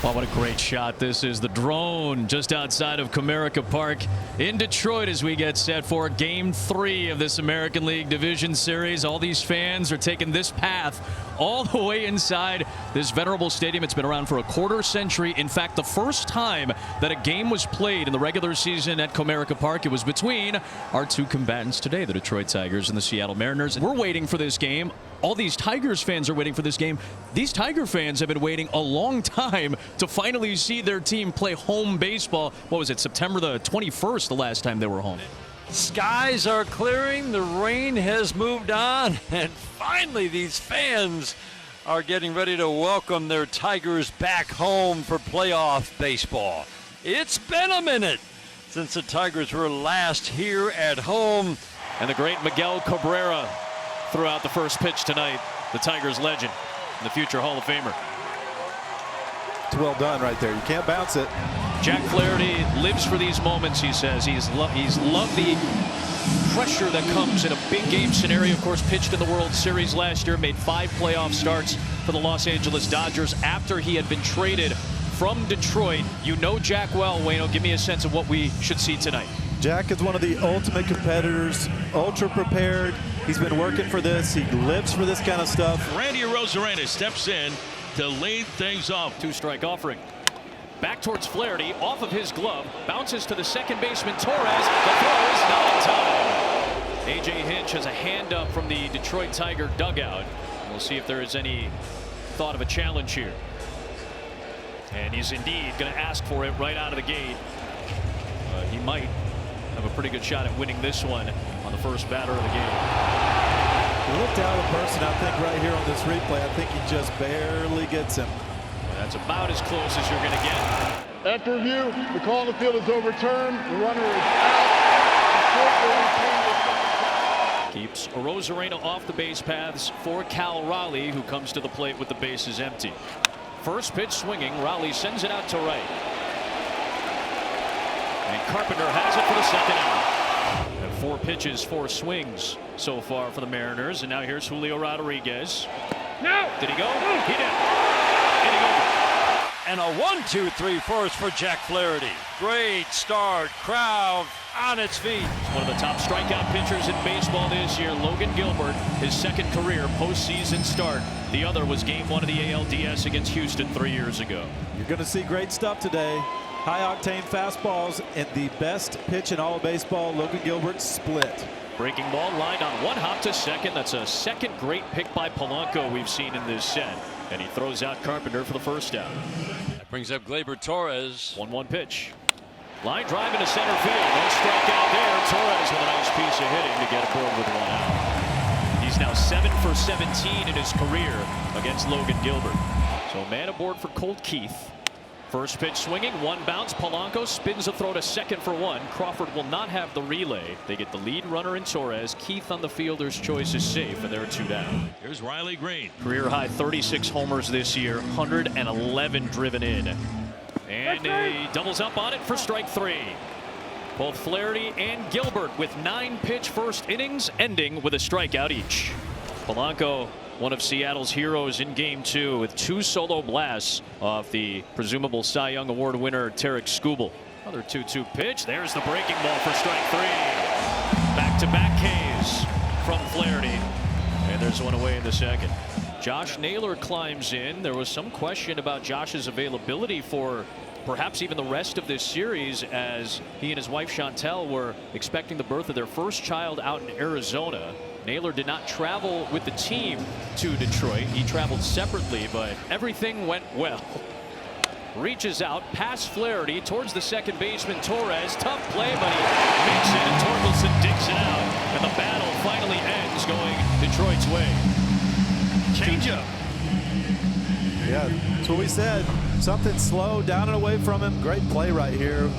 Wow, what a great shot this is. The drone just outside of Comerica Park in Detroit as we get set for Game 3 of this American League Division Series. All these fans are taking this path all the way inside this venerable stadium. It's been around for a quarter century. In fact, the first time that a game was played in the regular season at Comerica Park, it was between our two combatants today, the Detroit Tigers and the Seattle Mariners. We're waiting for this game. All these Tigers fans are waiting for this game. These Tiger fans have been waiting a long time to finally see their team play home baseball. What was it, September the 21st, the last time they were home? Skies are clearing, the rain has moved on, and finally these fans are getting ready to welcome their Tigers back home for playoff baseball. It's been a minute since the Tigers were last here at home. And the great Miguel Cabrera threw out the first pitch tonight, the Tigers legend and the future Hall of Famer. It's well done right there. You can't bounce it. Jack Flaherty lives for these moments, he says. He's loved the pressure that comes in a big game scenario. Of course, pitched in the World Series last year, made 5 playoff starts for the Los Angeles Dodgers after he had been traded from Detroit. You know Jack well, Wayno. Give me a sense of what we should see tonight. Jack is one of the ultimate competitors, ultra prepared. He's been working for this. He lives for this kind of stuff. Randy Arozarena steps in to lead things off. 2-strike offering. Back towards Flaherty, off of his glove, bounces to the second baseman, Torres. The throw is not in time. A.J. Hinch has a hand up from the Detroit Tiger dugout. We'll see if there is any thought of a challenge here. And he's indeed going to ask for it right out of the gate. He might have a pretty good shot at winning this one on the first batter of the game. He looked out of person, I think, right here on this replay. I think he just barely gets him. That's about as close as you're going to get. After review, the call on the field is overturned. The runner is out. Keeps Arozarena off the base paths for Cal Raleigh, who comes to the plate with the bases empty. First pitch swinging. Raleigh sends it out to right. And Carpenter has it for the second out. And 4 pitches, 4 swings so far for the Mariners. And now here's Julio Rodriguez. No! Did he go? He did. Inning over. And a 1-2-3 first for Jack Flaherty. Great start. Crowd on its feet. One of the top strikeout pitchers in baseball this year, Logan Gilbert, his second career postseason start. The other was Game 1 of the ALDS against Houston 3 years ago. You're going to see great stuff today. High-octane fastballs and the best pitch in all of baseball, Logan Gilbert, split. Breaking ball lined on one hop to second. That's a second great pick by Polanco we've seen in this set. And he throws out Carpenter for the first out. That brings up Gleyber Torres. 1-1 pitch. Line drive into center field. No strikeout there. Torres with a nice piece of hitting to get aboard with 1 out. He's now 7 for 17 in his career against Logan Gilbert. So man aboard for Colt Keith. First pitch swinging, 1 bounce. Polanco spins a throw to second for 1. Crawford will not have the relay. They get the lead runner in Torres. Keith on the fielder's choice is safe, and there are 2 down. Here's Riley Green. Career high 36 homers this year, 111 driven in. And he doubles up on it for strike 3. Both Flaherty and Gilbert with 9 pitch first innings, ending with a strikeout each. Polanco, one of Seattle's heroes in Game 2 with 2 solo blasts off the presumable Cy Young Award winner Tarek Skubal. Another 2-2 pitch. There's the breaking ball for strike 3. Back-to-back Ks from Flaherty. And there's one away in the second. Josh Naylor climbs in. There was some question about Josh's availability for perhaps even the rest of this series, as he and his wife Chantel were expecting the birth of their first child out in Arizona. Naylor did not travel with the team to Detroit. He traveled separately, but everything went well. Reaches out past Flaherty towards the second baseman Torres. Tough play, but he makes it, and Torkelson digs it out. And the battle finally ends going Detroit's way. Changeup. Yeah, that's what we said. Something slow, down and away from him. Great play right here.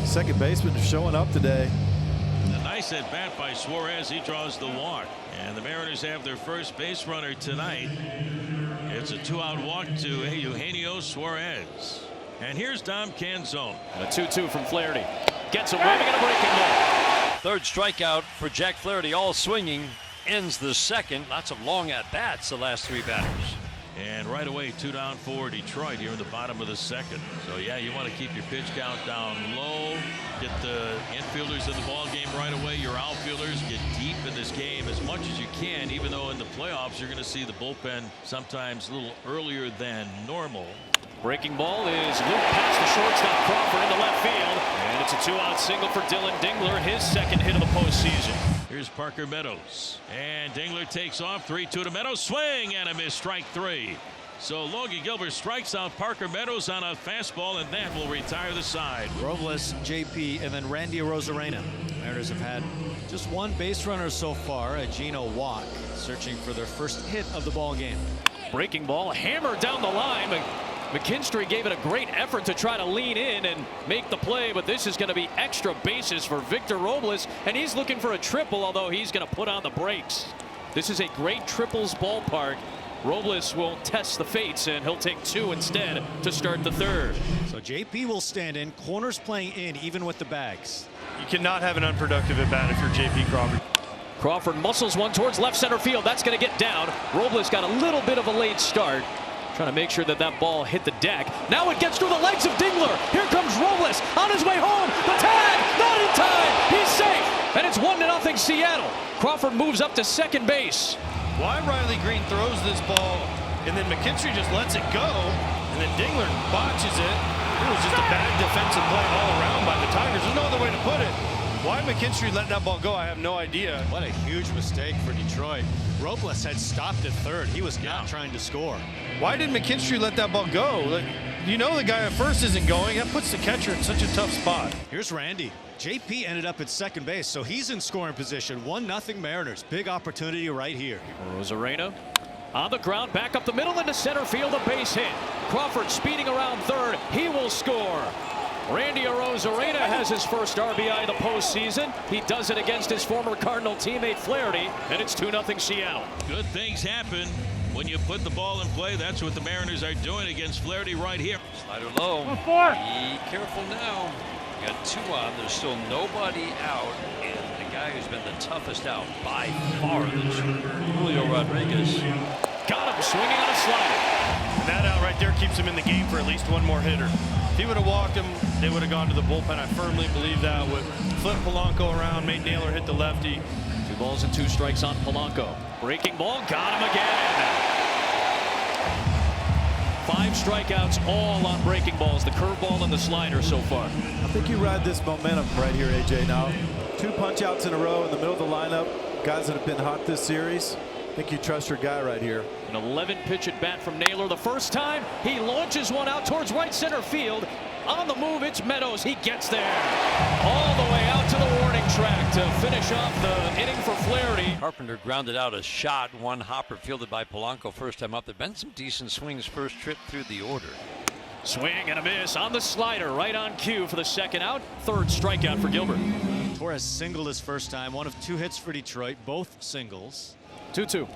Second baseman showing up today. Nice at bat by Suarez. He draws the walk, and the Mariners have their first base runner tonight. It's a 2-out walk to Eugenio Suarez. And here's Dom Canzone. And a 2-2 from Flaherty. Gets a whipping and a breaking ball. Third strikeout for Jack Flaherty, all swinging. Ends the second. Lots of long at bats the last 3 batters. And right away, 2 down for Detroit here in the bottom of the second. So yeah, you want to keep your pitch count down low, get the infielders in the ball game right away. Your outfielders get deep in this game as much as you can, even though in the playoffs you're going to see the bullpen sometimes a little earlier than normal. Breaking ball is looped past the shortstop Crawford into left field, and it's a 2-out single for Dylan Dingler, his second hit of the postseason. Here's Parker Meadows, and Dingler takes off. 3-2 to Meadows, swing and a miss, strike 3. So Logie Gilbert strikes out Parker Meadows on a fastball, and that will retire the side. Robles, JP, and then Randy Arozarena. Mariners have had just one base runner so far, a Gino walk, searching for their first hit of the ball game. Breaking ball hammered down the line. McKinstry gave it a great effort to try to lean in and make the play, but this is going to be extra bases for Victor Robles, and he's looking for a triple, although he's going to put on the brakes. This is a great triples ballpark. Robles will test the fates, and he'll take 2 instead to start the third. So JP will stand in, corners playing in even with the bags. You cannot have an unproductive at bat if you're JP Crawford. Crawford muscles one towards left center field. That's going to get down. Robles got a little bit of a late start, trying to make sure that that ball hit the deck. Now it gets through the legs of Dingler. Here comes Robles on his way home. The tag, not in time. He's safe, and it's 1-0 Seattle. Crawford moves up to second base. Why Riley Green throws this ball and then McKinstry just lets it go, and then Dingler botches it. It was just a bad defensive play all around by the Tigers. There's no other way to put it. Why McKinstry let that ball go, I have no idea. What a huge mistake for Detroit. Robles had stopped at third. He was not trying to score. Why did McKinstry let that ball go? Like, you know the guy at first isn't going. That puts the catcher in such a tough spot. Here's Randy. JP ended up at second base, so he's in scoring position. 1-0 Mariners. Big opportunity right here. Arozarena on the ground, back up the middle into center field, a base hit. Crawford speeding around third. He will score. Randy Arozarena has his first RBI of the postseason. He does it against his former Cardinal teammate Flaherty, and it's 2-0 Seattle. Good things happen when you put the ball in play. That's what the Mariners are doing against Flaherty right here. Slider low. Be careful now. You got 2 on. There's still nobody out, and the guy who's been the toughest out by far this year, Julio Rodriguez. Got him swinging on a slider. And that out right there keeps him in the game for at least one more hitter. If he would have walked him, they would have gone to the bullpen. I firmly believe that. With flip Polanco around, made Naylor hit the lefty. 2 balls and 2 strikes on Polanco. Breaking ball, got him again. 5 strikeouts, all on breaking balls. The curveball and the slider so far. I think you ride this momentum right here, AJ. Now, 2 punch outs in a row in the middle of the lineup. Guys that have been hot this series. I think you trust your guy right here. An 11-pitch at bat from Naylor. The first time he launches one out towards right center field. On the move, it's Meadows. He gets there all the way out to the warning track to finish off the inning for Flaherty. Carpenter grounded out a shot. 1 hopper fielded by Polanco first time up. There have been some decent swings first trip through the order. Swing and a miss on the slider, right on cue for the second out. 3rd strikeout for Gilbert. Torres singled his first time. 1 of 2 hits for Detroit, both singles. 2-2.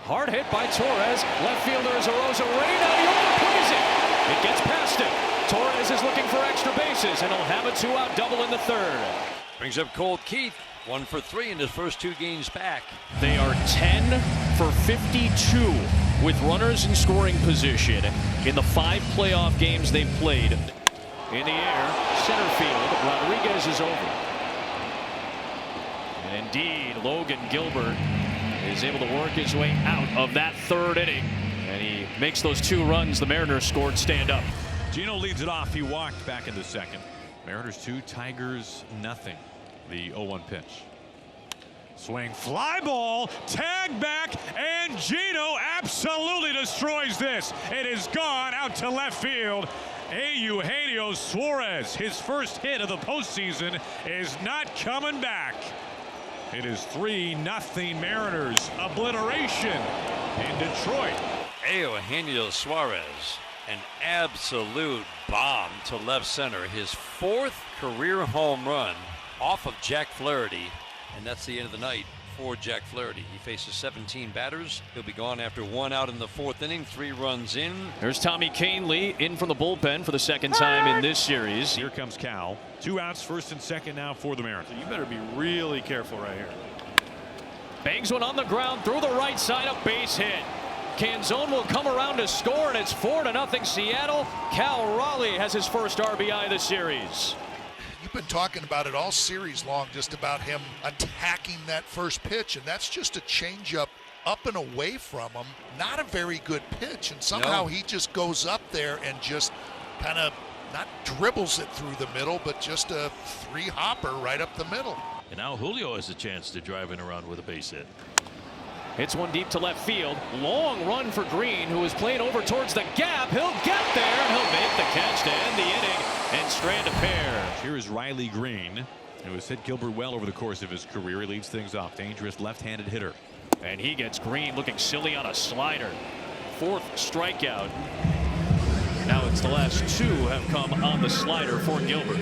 Hard hit by Torres. Left fielder is Arozarena. He overplays it. It gets past him. Torres is looking for extra bases, and he'll have a 2-out double in the 3rd. Brings up Colt Keith. 1 for 3 in his first 2 games back. They are 10 for 52 with runners in scoring position in the 5 playoff games they've played. In the air, center field. Rodriguez is over. And indeed, Logan Gilbert is able to work his way out of that 3rd inning, and he makes those 2 runs the Mariners scored stand up. Gino leads it off. He walked back in the second. Mariners 2, Tigers nothing. The 0-1 pitch. Swing, fly ball, tag back, and Gino absolutely destroys this. It is gone out to left field. Eugenio Suarez, his first hit of the postseason, is not coming back. It is 3-0 Mariners. Obliteration in Detroit. Eugenio Suarez, an absolute bomb to left center. His 4th career home run off of Jack Flaherty, and that's the end of the night for Jack Flaherty. He faces 17 batters. He'll be gone after 1 out in the 4th inning, 3 runs in. There's Tommy Kahnle in from the bullpen for the 2nd time in this series. Here comes Cal. 2 outs, 1st and 2nd now for the Mariners. You better be really careful right here. Bangs one on the ground through the right side, a base hit. Canzone will come around to score, and it's 4-0 Seattle. Cal Raleigh has his first RBI of the series. You've been talking about it all series long, just about him attacking that first pitch, and that's just a changeup up and away from him. Not a very good pitch, and somehow he just goes up there and just kind of not dribbles it through the middle, but just a three-hopper right up the middle. And now Julio has a chance to drive in around with a base hit. It's one deep to left field. Long run for Green, who is playing over towards the gap. He'll get there, and he'll make the catch to end the inning and strand a pair. Here is Riley Green, who has hit Gilbert well over the course of his career. He leads things off. Dangerous left-handed hitter. And he gets Green looking silly on a slider. 4th strikeout. Now it's the last 2 have come on the slider for Gilbert.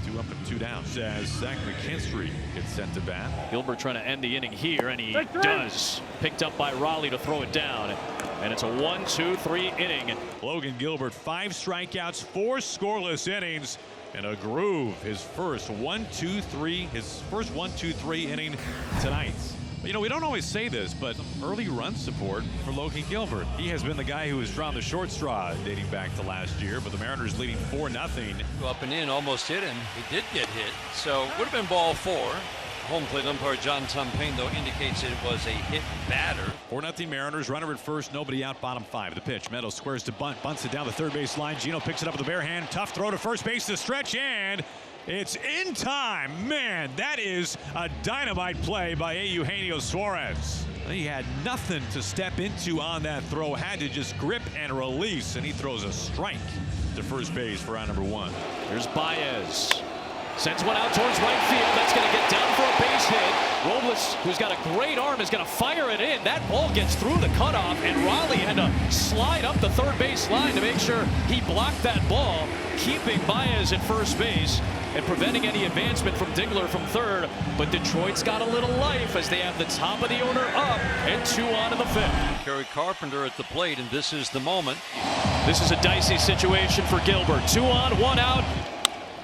2 up and 2 down as Zach McKinstry gets sent to bat. Gilbert trying to end the inning here, and he does. Picked up by Raleigh to throw it down. And it's a 1-2-3 inning. Logan Gilbert, 5 strikeouts, 4 scoreless innings, and a groove. His first 1-2-3 inning tonight. You know, we don't always say this, but early run support for Logan Gilbert. He has been the guy who has drawn the short straw dating back to last year, but the Mariners leading 4-0. Up and in, almost hit him. He did get hit, so would have been ball 4. Home plate umpire John Tumpane, though, indicates it was a hit batter. 4-0 Mariners. Runner at first, nobody out, bottom 5. The pitch. Meadows squares to bunt, bunts it down the third base line. Gino picks it up with a bare hand. Tough throw to first base to stretch, and it's in time. Man, that is a dynamite play by Eugenio Suarez. He had nothing to step into on that throw. Had to just grip and release, and he throws a strike to first base for out number 1. Here's Baez. Sends one out towards right field. That's going to get down for a base hit. Robles, who's got a great arm, is going to fire it in. That ball gets through the cutoff, and Raleigh had to slide up the third base line to make sure he blocked that ball, keeping Baez at first base and preventing any advancement from Dingler from third. But Detroit's got a little life as they have the top of the order up and 2 on in the 5th. Kerry Carpenter at the plate, and this is the moment. This is a dicey situation for Gilbert. 2 on, 1 out.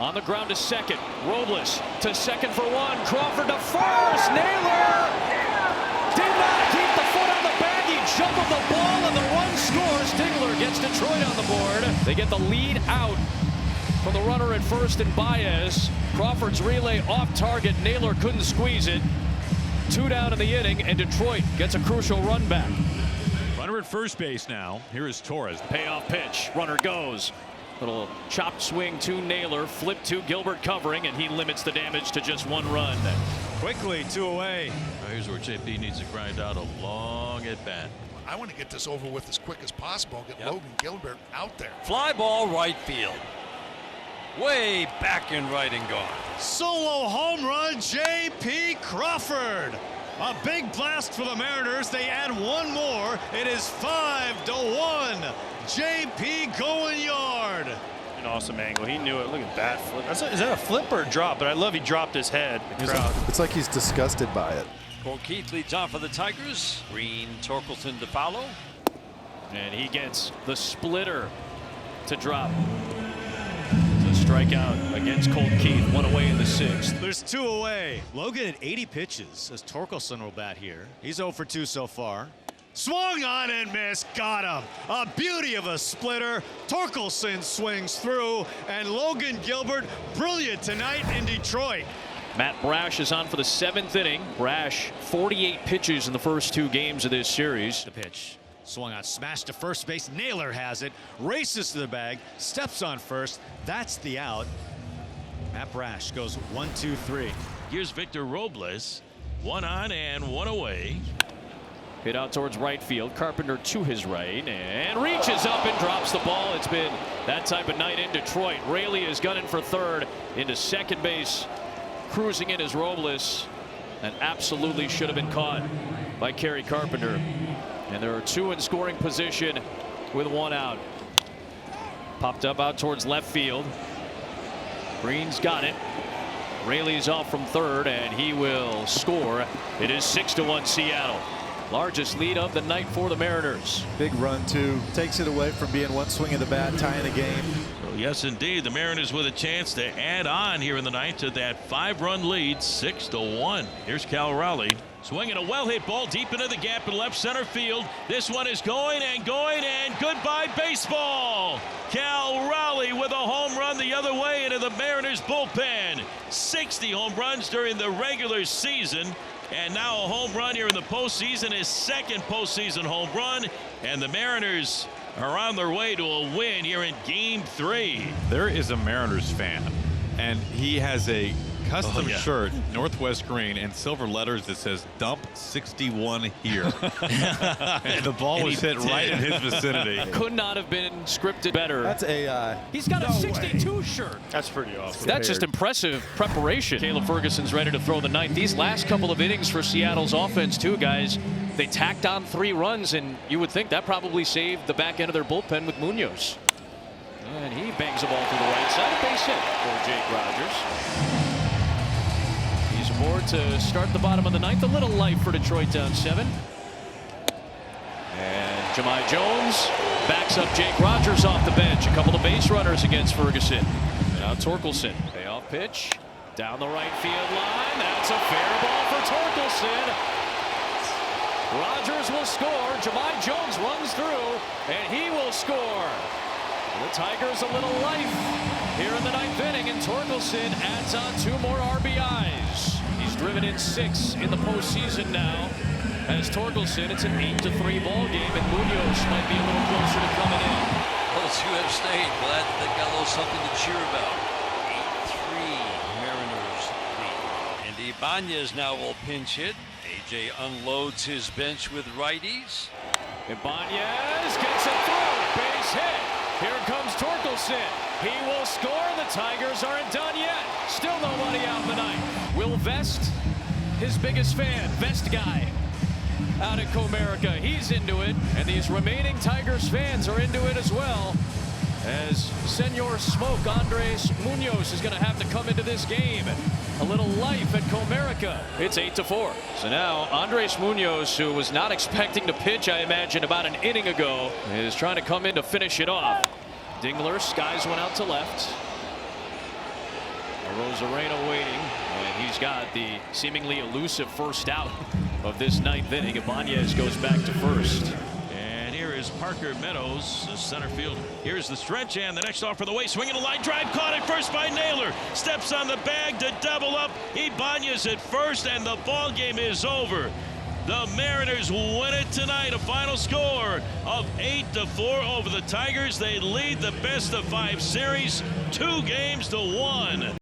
On the ground to second. Robles to second for 1. Crawford to first. Naylor did not keep the foot on the bag. He juggled the ball and the run scores. Dingler gets Detroit on the board. They get the lead out from the runner at first and Baez. Crawford's relay off target. Naylor couldn't squeeze it. 2 down in the inning, and Detroit gets a crucial run back. Runner at first base now. Here is Torres. Payoff pitch. Runner goes. Little chopped swing to Naylor, flip to Gilbert covering, and he limits the damage to just 1 run. Quickly, 2 away. Here's where JP needs to grind out a long at bat. I want to get this over with as quick as possible. Get Logan Gilbert out there. Fly ball right field. Way back in right and gone. Solo home run, J.P. Crawford. A big blast for the Mariners. They add 1 more. It is 5-1. J.P. going yard. An awesome angle. He knew it. Look at that flip. Is that a flip or a drop? But I love he dropped his head. It's like he's disgusted by it. Cole Keith leads off for the Tigers. Green, Torkelson to follow. And he gets the splitter to drop. To strike out against Colt Keith. 1 away in the 6th. There's 2 away. Logan at 80 pitches as Torkelson will bat here. He's 0 for 2 so far. Swung on and missed. Got him. A beauty of a splitter. Torkelson swings through, and Logan Gilbert brilliant tonight in Detroit. Matt Brash is on for the 7th inning. Brash 48 pitches in the first 2 games of this series. The pitch. Swung on, smashed to first base. Naylor has it. Races to the bag. Steps on first. That's the out. Matt Brash goes 1-2-3. Here's Victor Robles. 1 on and 1 away. Hit out towards right field. Carpenter to his right and reaches up and drops the ball. It's been that type of night in Detroit. Raley is gunning for third. Into second base. Cruising in is Robles. And absolutely should have been caught by Kerry Carpenter. And there are 2 in scoring position with 1 out. Popped up out towards left field. Green's got it. Raley's off from third, and he will score. It is 6-1 Seattle. Largest lead of the night for the Mariners. Big run, too. Takes it away from being one swing of the bat, tying the game. So yes, indeed, the Mariners with a chance to add on here in the ninth to that 5-run lead, 6-1. Here's Cal Raleigh. Swinging a well-hit ball deep into the gap in left center field. This one is going and goodbye baseball. Cal Raleigh with a home run the other way into the Mariners bullpen. 60 home runs during the regular season, and now a home run here in the postseason, his second postseason home run, and the Mariners are on their way to a win here in Game 3. There is a Mariners fan, and he has a custom shirt, Northwest green, and silver letters that says "Dump 61 here." And the ball was hit right in his vicinity. Could not have been scripted better. That's AI. He's got a 62 shirt. That's pretty awesome. That's just impressive preparation. Caleb Ferguson's ready to throw the ninth. These last couple of innings for Seattle's offense, too, guys. They tacked on 3 runs, and you would think that probably saved the back end of their bullpen with Munoz. And he bangs the ball to the right side. A base hit for Jake Rogers. He's aboard to start the bottom of the ninth. A little life for Detroit, down 7. And Jahmai Jones backs up Jake Rogers off the bench. A couple of base runners against Ferguson. Now Torkelson. Payoff pitch down the right field line. That's a fair ball for Torkelson. Rogers will score. Jahmai Jones runs through, and he will score. The Tigers a little life here in the 9th inning, and Torkelson adds on 2 more RBIs. He's driven in 6 in the postseason now. As Torkelson, it's an 8-3 ball game, and Munoz might be a little closer to coming in. Those who have stayed, glad they got a little something to cheer about. 8-3 Mariners lead. And Ibanez now will pinch hit. AJ unloads his bench with righties. Ibanez gets it through. Base hit. Here comes Torkelson. He will score. The Tigers aren't done yet. Still nobody out in the ninth. Will Vest, his biggest fan, Vest guy, out at Comerica. He's into it, and these remaining Tigers fans are into it as well. As Senor Smoke, Andres Munoz is going to have to come into this game. A little life at Comerica. It's 8-4. So now Andres Munoz, who was not expecting to pitch, I imagine, about an inning ago, is trying to come in to finish it off. Dingler skies one out to left. Rosarena waiting, and he's got the seemingly elusive first out of this 9th inning. Ibanez goes back to first. And here is Parker Meadows, the center field. Here's the stretch, and the next off for the way. Swinging a line drive, caught at first by Naylor. Steps on the bag to double up. Ibanez at first, and the ball game is over. The Mariners win it tonight. A final score of 8-4 over the Tigers. They lead the best-of-5 series 2-1.